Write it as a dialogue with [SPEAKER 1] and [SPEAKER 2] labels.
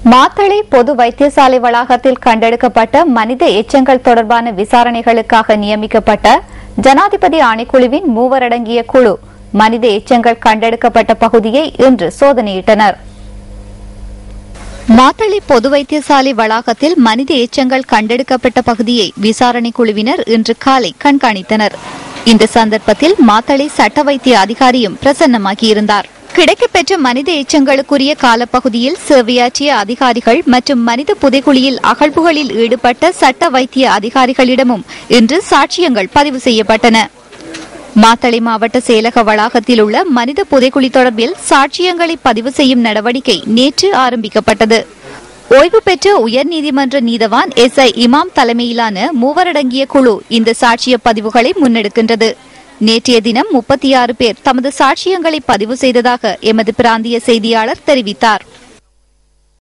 [SPEAKER 1] மாத்தளை பொது வைத்தியசாலை வளாகத்தில் கண்டெடுக்கப்பட்ட மனித எச்சங்கள் தொடர்பான விசாரணைகளுக்காக நியமிக்கப்பட்ட ஜனாதிபதி ஆணைக்குழுவின் மூவரடங்கிய குழு மனித எச்சங்கள் கண்டெடுக்கப்பட்ட பகுதியை இன்று சோதனையிட்டனர். மாத்தளை பொது வைத்தியசாலை வளாகத்தில் மனித எச்சங்கள் கண்டெடுக்கப்பட்ட பகுதியை விசாரணை குழுவினர் இன்று காலை கண்காணித்தனர். இந்த சந்தர்ப்பத்தில் மாத்தளை சட்ட வைத்திய அதிகாரியும் பிரசன்னமாகியிருந்தார். கிடைக்கப்பெற்ற மனித எச்சங்களுக்குரிய காலப்பகுதியில் சேவையாற்றிய அதிகாரிகள் மற்றும் மனித புதைக்குழியில் அகழ்வுகளில் ஈடுபட்ட சட்ட வைத்திய அதிகாரிகளிடமும் இன்று சாட்சியங்கள் பதிவு செய்யப்பட்டன. மாத்தளை மாவட்ட செயலக வளாகத்தில் உள்ள மனித புதைக்குழி தொடர்பில் சாட்சியங்களை பதிவு செய்யும் நடவடிக்கை நேற்று ஆரம்பிக்கப்பட்டது. ஓய்வு பெற்ற உயர்நீதிமன்ற நீதவான் SI இமாம் தலைமையிலான மூவரடங்கிய குழு இந்த சாட்சிய பதிவுகளை முன்னெடுக்கின்றது. நேற்றைய தினம் 36 பேர் தமது சாட்சியங்களை பதிவு செய்ததாக எமது பிராந்திய செய்தியாளர் தெரிவித்தார்.